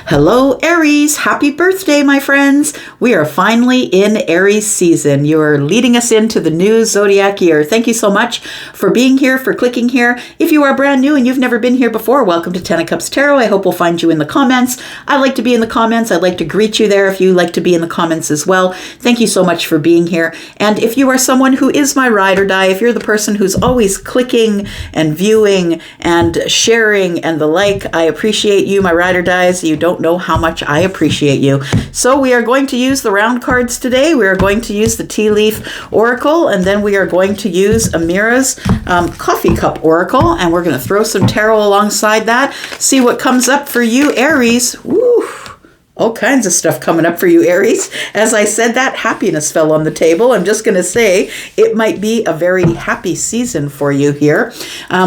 Hello, Aries. Happy birthday, my friends. We are finally in Aries season. You're leading us into the new zodiac year. Thank you so much for being here, for clicking here. If you are brand new and you've never been here before, welcome to Ten of Cups Tarot. I hope we'll find you in the comments. I like to be in the comments. I'd like to greet you there if you like to be in the comments as well. Thank you so much for being here. And if you are someone who is my ride or die, if you're the person who's always clicking and viewing and sharing and the like, I appreciate you, my ride or dies. You don't know how much I appreciate you. So we are going to use the round cards today. We are going to use the Tea Leaf Oracle, and then we are going to use Amira's Coffee Cup Oracle, and we're going to throw some tarot alongside that. See what comes up for you, Aries. Woo! All kinds of stuff coming up for you, Aries. As I said that, happiness fell on the table. I'm just going to say it might be a very happy season for you here.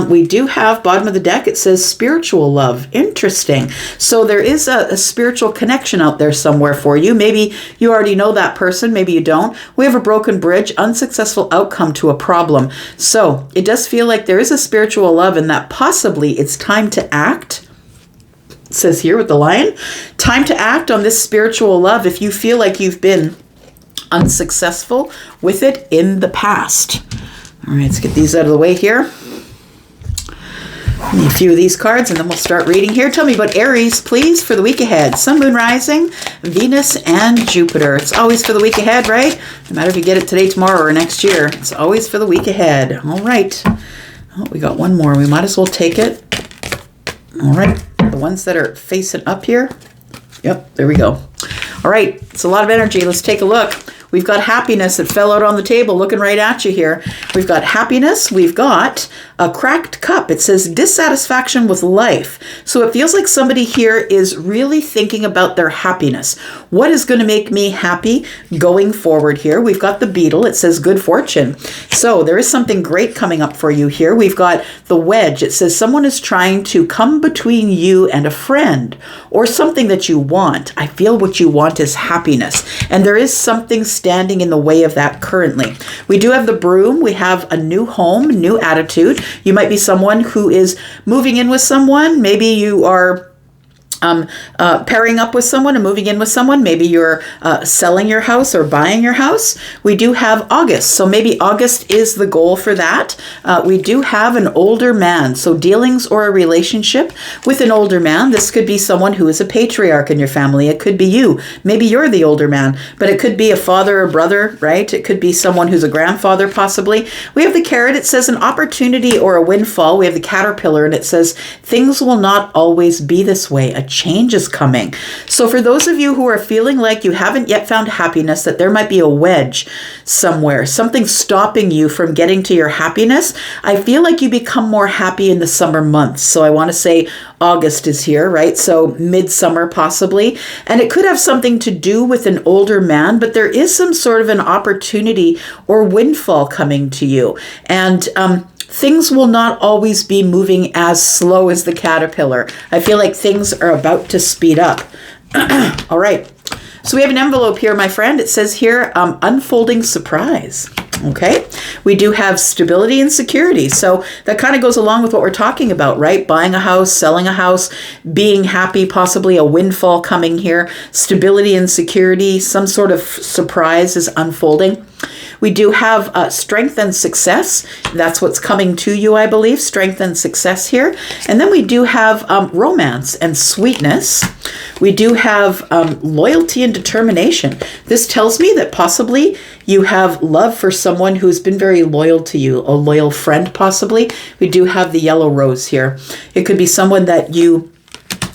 We do have, bottom of the deck, it says spiritual love. Interesting. So there is a spiritual connection out there somewhere for you. Maybe you already know that person. Maybe you don't. We have a broken bridge, unsuccessful outcome to a problem. So it does feel like there is a spiritual love and that possibly it's time to act. It says here with the lion, time to act on this spiritual love if you feel like you've been unsuccessful with it in the past. All right, let's get these out of the way here. Need a few of these cards and then we'll start reading here. Tell me about Aries, please, for the week ahead. Sun, Moon, Rising, Venus, and Jupiter. It's always for the week ahead, right? No matter if you get it today, tomorrow, or next year. It's always for the week ahead. All right. Oh, we got one more. We might as well take it. All right. The ones that are facing up here. Yep, there we go. All right, it's a lot of energy. Let's take a look. We've got happiness that fell out on the table looking right at you here. We've got happiness. We've got a cracked cup. It says dissatisfaction with life. So it feels like somebody here is really thinking about their happiness. What is going to make me happy going forward here? We've got the beetle. It says good fortune. So there is something great coming up for you here. We've got the wedge. It says someone is trying to come between you and a friend or something that you want. I feel what you want is happiness. And there is something standing in the way of that currently. We do have the broom. We have a new home, new attitude. You might be someone who is moving in with someone. Maybe you are pairing up with someone and moving in with someone. Maybe you're selling your house or buying your house. We do have August. So maybe August is the goal for that. We do have an older man. So dealings or a relationship with an older man. This could be someone who is a patriarch in your family. It could be you. Maybe you're the older man, but it could be a father or brother, right? It could be someone who's a grandfather possibly. We have the carrot. It says an opportunity or a windfall. We have the caterpillar and it says things will not always be this way. A change is coming. So for those of you who are feeling like you haven't yet found happiness, that there might be a wedge somewhere, something stopping you from getting to your happiness, I feel like you become more happy in the summer months. So I want to say August is here, right? So midsummer possibly. And it could have something to do with an older man, but there is some sort of an opportunity or windfall coming to you. And things will not always be moving as slow as the caterpillar. I feel like things are about to speed up. All right. So we have an envelope here, my friend. It says here, unfolding surprise. Okay. We do have stability and security. So that kind of goes along with what we're talking about, right? Buying a house, selling a house, being happy, possibly a windfall coming here, stability and security, some sort of surprise is unfolding. We do have strength and success. That's what's coming to you, I believe, strength and success here. And then we do have romance and sweetness. We do have loyalty and determination. This tells me that possibly you have love for someone who's been very loyal to you, a loyal friend possibly. We do have the yellow rose here. It could be someone that you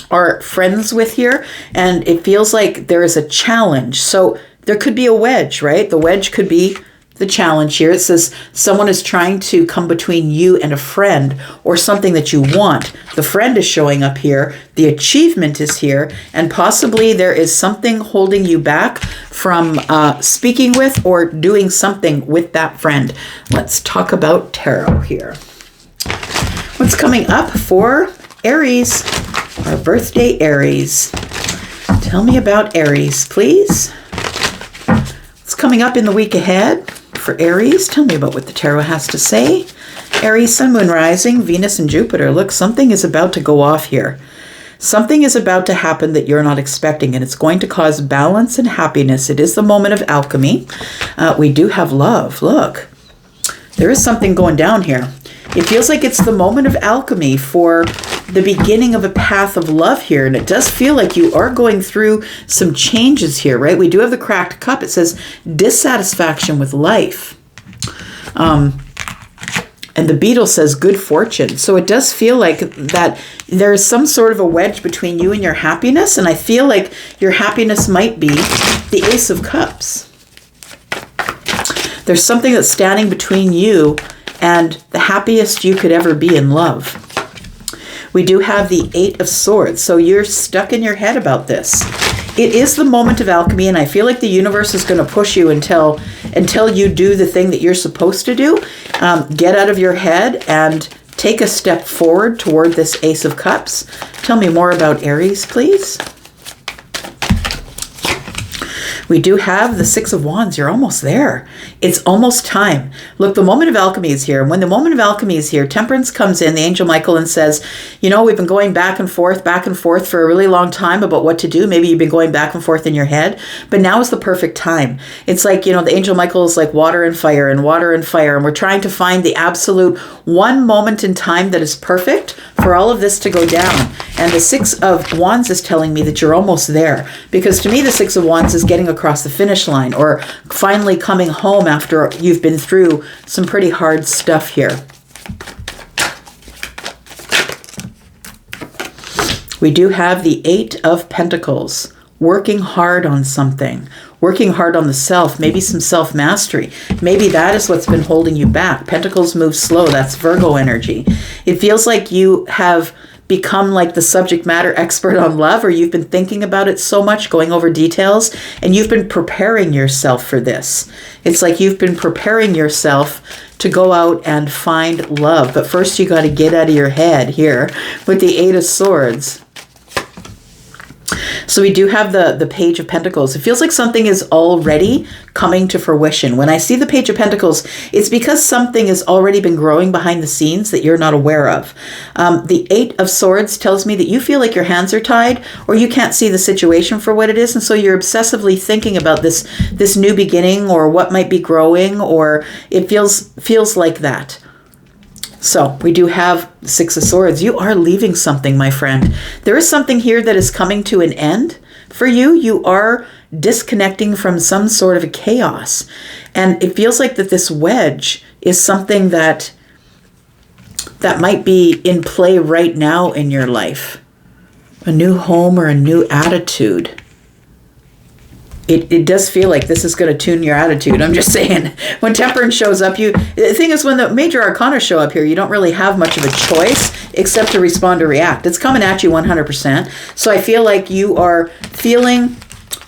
are friends with here, and it feels like there is a challenge. So there could be a wedge, right? The wedge could be the challenge here. It says someone is trying to come between you and a friend or something that you want. The friend is showing up here. The achievement is here. And possibly there is something holding you back from speaking with or doing something with that friend. Let's talk about tarot here. What's coming up for Aries? Our birthday Aries. Tell me about Aries, please. What's coming up in the week ahead for Aries? Tell me about what the tarot has to say. Aries, Sun, Moon, Rising, Venus, and Jupiter. Look, something is about to go off here. Something is about to happen that you're not expecting, and it's going to cause balance and happiness. It is the moment of alchemy. We do have love. Look, there is something going down here. It feels like it's the moment of alchemy for the beginning of a path of love here. And it does feel like you are going through some changes here, right? We do have the cracked cup. It says dissatisfaction with life. And the beetle says good fortune. So it does feel like that there's some sort of a wedge between you and your happiness. And I feel like your happiness might be the Ace of Cups. There's something that's standing between you and the happiest you could ever be in love. We do have the Eight of Swords. So you're stuck in your head about this. It is the moment of alchemy, and I feel like the universe is going to push you until you do the thing that you're supposed to do. Get out of your head and take a step forward toward this Ace of Cups. Tell me more about Aries, please. We do have the Six of Wands. You're almost there. It's almost time. Look, the moment of alchemy is here. When the moment of alchemy is here, Temperance comes in, the Angel Michael, and says, you know, we've been going back and forth for a really long time about what to do. Maybe you've been going back and forth in your head, but now is the perfect time. It's like, you know, the Angel Michael is like water and fire and water and fire. And we're trying to find the absolute one moment in time that is perfect for all of this to go down. And the Six of Wands is telling me that you're almost there. Because to me, the Six of Wands is getting across the finish line, or finally coming home after you've been through some pretty hard stuff here. We do have the Eight of Pentacles, working hard on something, working hard on the self, maybe some self-mastery. Maybe that is what's been holding you back. Pentacles move slow. That's Virgo energy. It feels like you have become like the subject matter expert on love, or you've been thinking about it so much, going over details, and you've been preparing yourself for this. It's like you've been preparing yourself to go out and find love. But first you got to get out of your head here with the Eight of Swords. So we do have the Page of Pentacles. It feels like something is already coming to fruition. When I see the Page of Pentacles, it's because something has already been growing behind the scenes that you're not aware of. The Eight of Swords tells me that you feel like your hands are tied, or you can't see the situation for what it is, and so you're obsessively thinking about this new beginning, or what might be growing, or it feels like that. So we do have the Six of Swords. You are leaving something, my friend. There is something here that is coming to an end for you. You are disconnecting from some sort of a chaos. And it feels like that this wedge is something that might be in play right now in your life. A new home or a new attitude. It does feel like this is going to tune your attitude. I'm just saying, when Temperance shows up, the thing is, when the major arcana show up here, you don't really have much of a choice except to respond or react. It's coming at you 100%. So I feel like you are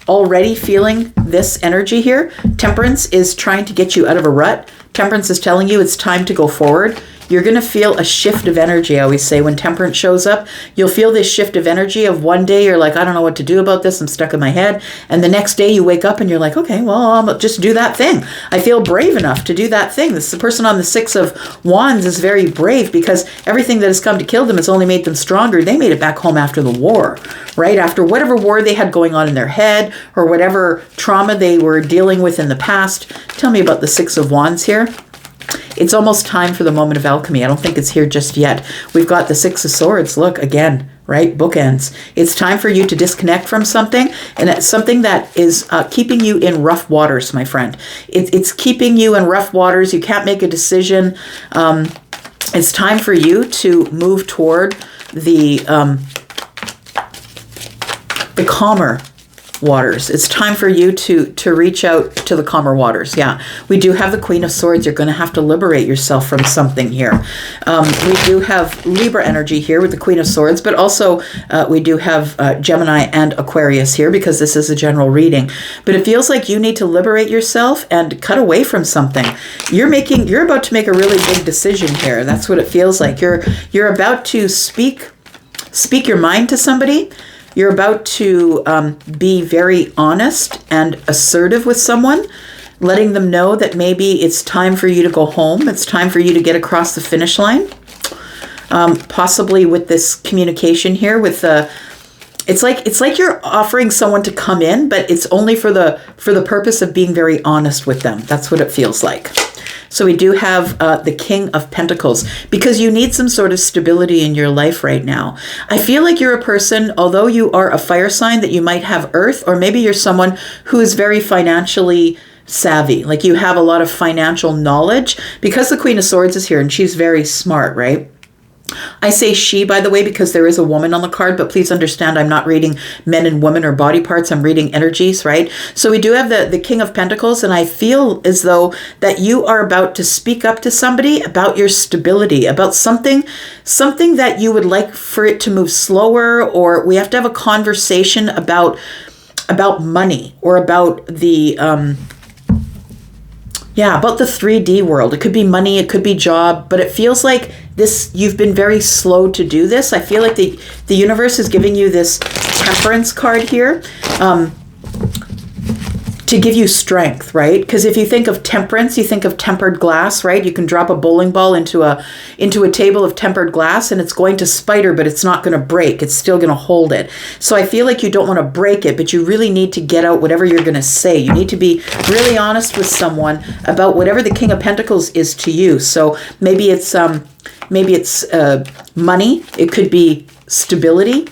already feeling this energy here. Temperance is trying to get you out of a rut. Temperance is telling you it's time to go forward. You're going to feel a shift of energy. I always say when Temperance shows up, you'll feel this shift of energy of one day you're like, I don't know what to do about this. I'm stuck in my head. And the next day you wake up and you're like, okay, well, I'll just do that thing. I feel brave enough to do that thing. The person on the Six of Wands is very brave, because everything that has come to kill them has only made them stronger. They made it back home after the war, right? After whatever war they had going on in their head, or whatever trauma they were dealing with in the past. Tell me about the Six of Wands here. It's almost time for the moment of alchemy. I don't think it's here just yet. We've got the Six of Swords. Look, again, right? Bookends. It's time for you to disconnect from something, and it's something that is keeping you in rough waters, my friend. It's keeping you in rough waters. You can't make a decision. It's time for you to move toward the calmer waters. It's time for you to reach out to the calmer waters. Yeah, we do have the Queen of Swords. You're going to have to liberate yourself from something here. We do have Libra energy here with the Queen of Swords, but also we do have Gemini and Aquarius here, because this is a general reading. But it feels like you need to liberate yourself and cut away from something. You're about to make a really big decision here. That's what it feels like. You're about to speak your mind to somebody. You're about to be very honest and assertive with someone, letting them know that maybe it's time for you to go home. It's time for you to get across the finish line. Possibly with this communication here with the it's like you're offering someone to come in, but it's only for the purpose of being very honest with them. That's what it feels like. So we do have the King of Pentacles, because you need some sort of stability in your life right now. I feel like you're a person, although you are a fire sign, that you might have earth, or maybe you're someone who is very financially savvy. Like you have a lot of financial knowledge, because the Queen of Swords is here and she's very smart, right? I say she, by the way, because there is a woman on the card, but please understand I'm not reading men and women or body parts. I'm reading energies, right? So we do have the King of Pentacles, and I feel as though that you are about to speak up to somebody about your stability, about something that you would like for it to move slower, or we have to have a conversation about money, or about the about the 3D world. It could be money, it could be job, but it feels like you've been very slow to do this. I feel like the universe is giving you this Temperance card here to give you strength, right? Because if you think of temperance, you think of tempered glass, right? You can drop a bowling ball into a table of tempered glass and it's going to spider, but it's not going to break. It's still going to hold it. So I feel like you don't want to break it, but you really need to get out whatever you're going to say. You need to be really honest with someone about whatever the King of Pentacles is to you. So maybe it's money. It could be stability.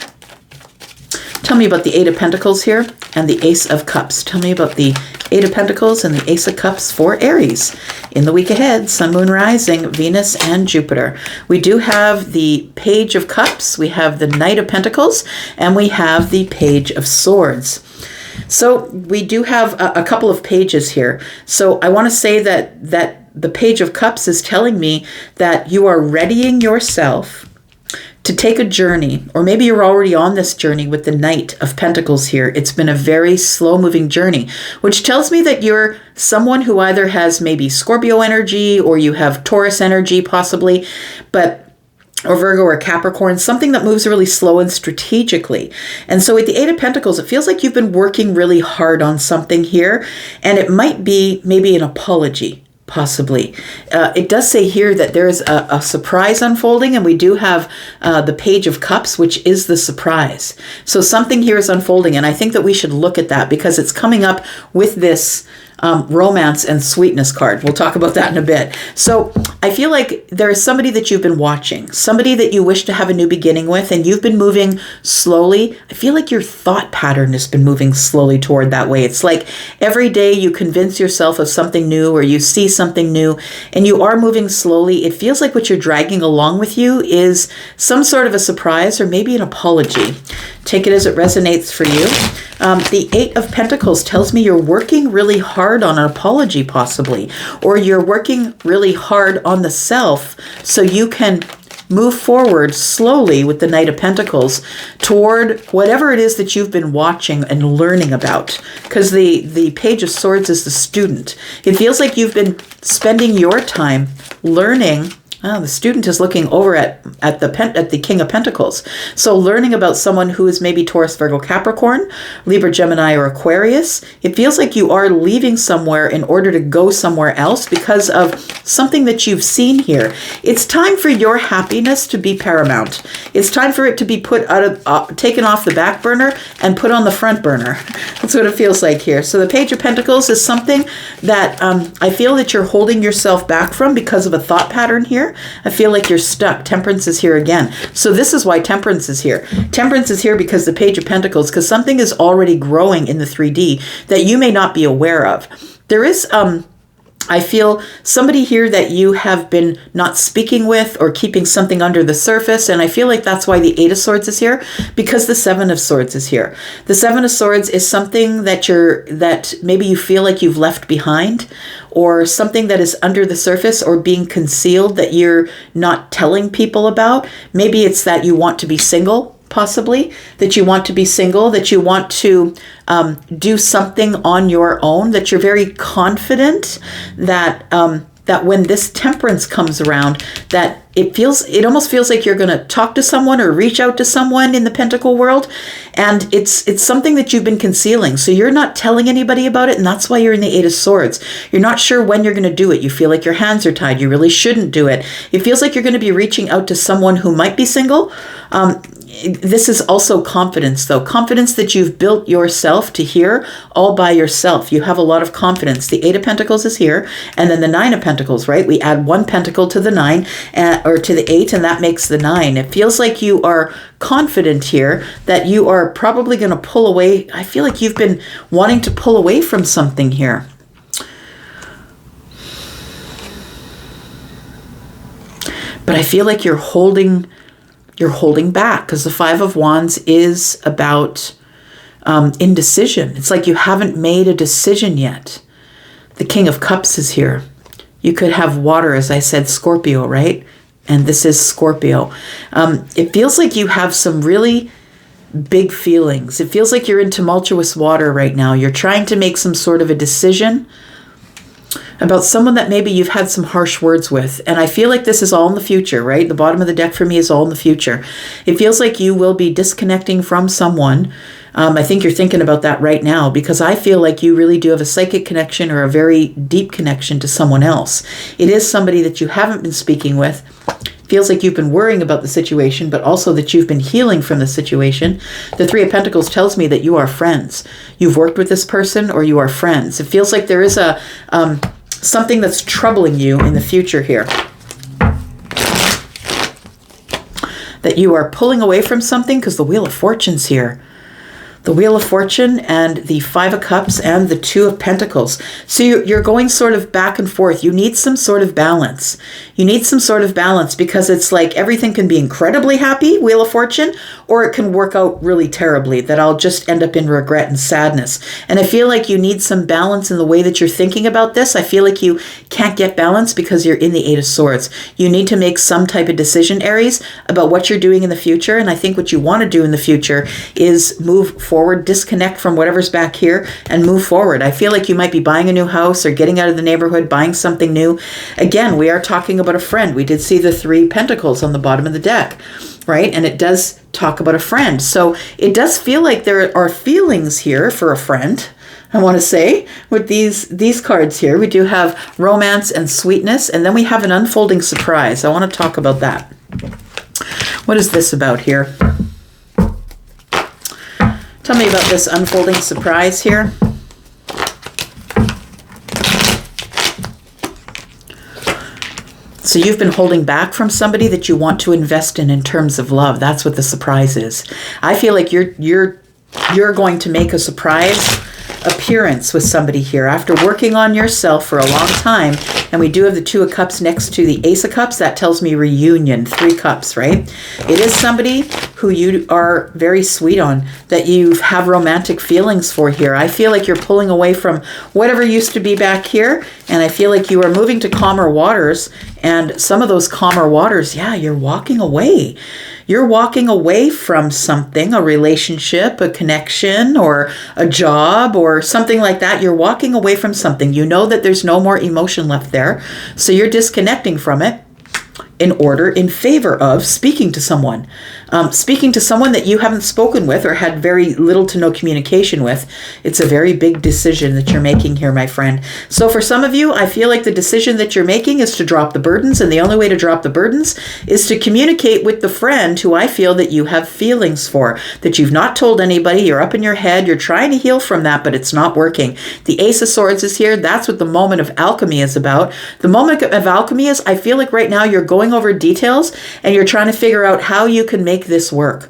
Tell me about the Eight of Pentacles here and the Ace of Cups. Tell me about the Eight of Pentacles and the Ace of Cups for Aries. In the week ahead, Sun, Moon, Rising, Venus, and Jupiter. We do have the Page of Cups, we have the Knight of Pentacles, and we have the Page of Swords. So we do have a couple of pages here. So I want to say that the Page of Cups is telling me that you are readying yourself to take a journey, or maybe you're already on this journey with the Knight of Pentacles here. It's been a very slow-moving journey, which tells me that you're someone who either has maybe Scorpio energy, or you have Taurus energy possibly, or Virgo or Capricorn, something that moves really slow and strategically. And so with the Eight of Pentacles, it feels like you've been working really hard on something here, and it might be maybe an apology. Possibly. It does say here that there is a surprise unfolding, and we do have the Page of Cups, which is the surprise. So something here is unfolding, and I think that we should look at that because it's coming up with this romance and sweetness card. We'll talk about that in a bit. So I feel like there is somebody that you've been watching, somebody that you wish to have a new beginning with, and you've been moving slowly. I feel like your thought pattern has been moving slowly toward that way. It's like every day you convince yourself of something new, or you see something new, and you are moving slowly. It feels like what you're dragging along with you is some sort of a surprise, or maybe an apology. Take it as it resonates for you. The Eight of Pentacles tells me you're working really hard on an apology possibly, or you're working really hard on the self so you can move forward slowly with the Knight of Pentacles toward whatever it is that you've been watching and learning about. Because the Page of Swords is the student. It feels like you've been spending your time learning. Oh, the student is looking over at the King of Pentacles. So learning about someone who is maybe Taurus, Virgo, Capricorn, Libra, Gemini, or Aquarius. It feels like you are leaving somewhere in order to go somewhere else because of something that you've seen here. It's time for your happiness to be paramount. It's time for it to be put taken off the back burner and put on the front burner. That's what it feels like here. So the Page of Pentacles is something that I feel that you're holding yourself back from because of a thought pattern here. I feel like you're stuck. Temperance is here again. So this is why Temperance is here. Temperance is here because the Page of Pentacles, because something is already growing in the 3D that you may not be aware of. There is, I feel, somebody here that you have been not speaking with or keeping something under the surface. And I feel like that's why the Eight of Swords is here, because the Seven of Swords is here. The Seven of Swords is something that maybe you feel like you've left behind, or something that is under the surface or being concealed that you're not telling people about. Maybe it's that you want to be single, possibly, that you want to be single, that you want to do something on your own, that you're very confident that that when this Temperance comes around, that it almost feels like you're going to talk to someone or reach out to someone in the Pentacle world, and it's something that you've been concealing. So you're not telling anybody about it, and that's why you're in the Eight of Swords. You're not sure when you're going to do it. You feel like your hands are tied. You really shouldn't do it. It feels like you're going to be reaching out to someone who might be single, this is also confidence, though. Confidence that you've built yourself to here all by yourself. You have a lot of confidence. The 8 of Pentacles is here, and then the 9 of Pentacles, right? We add 1 pentacle to the 9, or to the 8, and that makes the 9. It feels like you are confident here that you are probably going to pull away. I feel like you've been wanting to pull away from something here. But I feel like you're holding back, because the 5 of Wands is about indecision. It's like you haven't made a decision yet. The King of Cups is here. You could have water, as I said, Scorpio, right? And this is Scorpio. It feels like you have some really big feelings. It feels like you're in tumultuous water right now. You're trying to make some sort of a decision about someone that maybe you've had some harsh words with. And I feel like this is all in the future, right? The bottom of the deck for me is all in the future. It feels like you will be disconnecting from someone. I think you're thinking about that right now, because I feel like you really do have a psychic connection or a very deep connection to someone else. It is somebody that you haven't been speaking with. Feels like you've been worrying about the situation, but also that you've been healing from the situation. The 3 of Pentacles tells me that you are friends. You've worked with this person, or you are friends. It feels like there is a something that's troubling you in the future here. That you are pulling away from something, because the Wheel of Fortune's here. The Wheel of Fortune and the 5 of Cups and the 2 of Pentacles. So you're going sort of back and forth. You need some sort of balance. You need some sort of balance, because it's like everything can be incredibly happy, Wheel of Fortune, or it can work out really terribly, that I'll just end up in regret and sadness. And I feel like you need some balance in the way that you're thinking about this. I feel like you can't get balance because you're in the 8 of Swords. You need to make some type of decision, Aries, about what you're doing in the future. And I think what you want to do in the future is move forward, disconnect from whatever's back here and move forward. I feel like you might be buying a new house or getting out of the neighborhood, buying something new. Again, we are talking about a friend. We did see the 3 Pentacles on the bottom of the deck, right? And it does talk about a friend. So it does feel like there are feelings here for a friend. I want to say with these cards here, we do have romance and sweetness, and then we have an unfolding surprise. I want to talk about that. What is this about here? Tell me about this unfolding surprise here. So you've been holding back from somebody that you want to invest in terms of love. That's what the surprise is. I feel like you're going to make a surprise appearance with somebody here after working on yourself for a long time. And we do have the 2 of Cups next to the Ace of Cups. That tells me reunion, 3 cups, right? It is somebody who you are very sweet on, that you have romantic feelings for here. I feel like you're pulling away from whatever used to be back here. And I feel like you are moving to calmer waters. And some of those calmer waters, yeah, you're walking away. You're walking away from something, a relationship, a connection, or a job, or something like that. You're walking away from something. You know that there's no more emotion left there. So you're disconnecting from it in favor of speaking to someone. Speaking to someone that you haven't spoken with or had very little to no communication with. It's a very big decision that you're making here, my friend. So for some of you, I feel like the decision that you're making is to drop the burdens, and the only way to drop the burdens is to communicate with the friend who I feel that you have feelings for, that you've not told anybody. You're up in your head. You're trying to heal from that, but it's not working. The Ace of Swords is here. That's what the moment of alchemy is about. The moment of alchemy is, I feel like right now you're going over details and you're trying to figure out how you can make this work.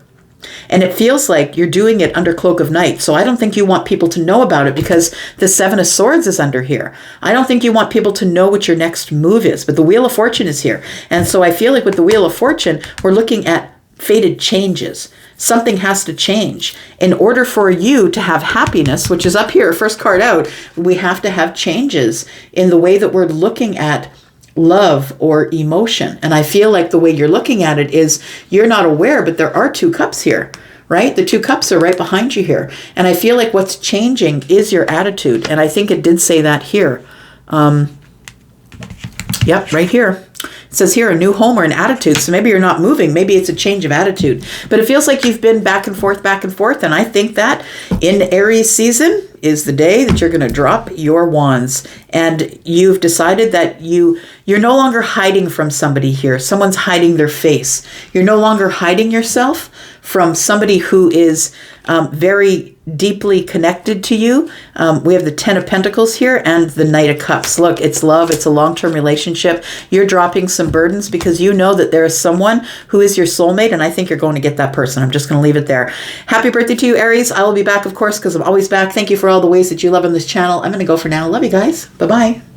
And it feels like you're doing it under cloak of night. So I don't think you want people to know about it, because the 7 of Swords is under here. I don't think you want people to know what your next move is, but the Wheel of Fortune is here. And so I feel like with the Wheel of Fortune, we're looking at fated changes. Something has to change. In order for you to have happiness, which is up here, first card out, we have to have changes in the way that we're looking at love or emotion. And I feel like the way you're looking at it is you're not aware, but there are 2 cups here, right? The 2 cups are right behind you here. And I feel like what's changing is your attitude. And I think it did say that here. Yep, right here. It says here a new home or an attitude. So maybe you're not moving. Maybe it's a change of attitude. But it feels like you've been back and forth, back and forth. And I think that in Aries season is the day that you're going to drop your wands. And you've decided that you're no longer hiding from somebody here. Someone's hiding their face. You're no longer hiding yourself from somebody who is very deeply connected to you. We have the Ten of Pentacles here and the Knight of Cups. Look, it's love. It's a long-term relationship. You're dropping some burdens because you know that there is someone who is your soulmate, and I think you're going to get that person. I'm just going to leave it there. Happy birthday to you, Aries. I will be back, of course, because I'm always back. Thank you for all the ways that you love on this channel. I'm going to go for now. Love you guys. Bye-bye.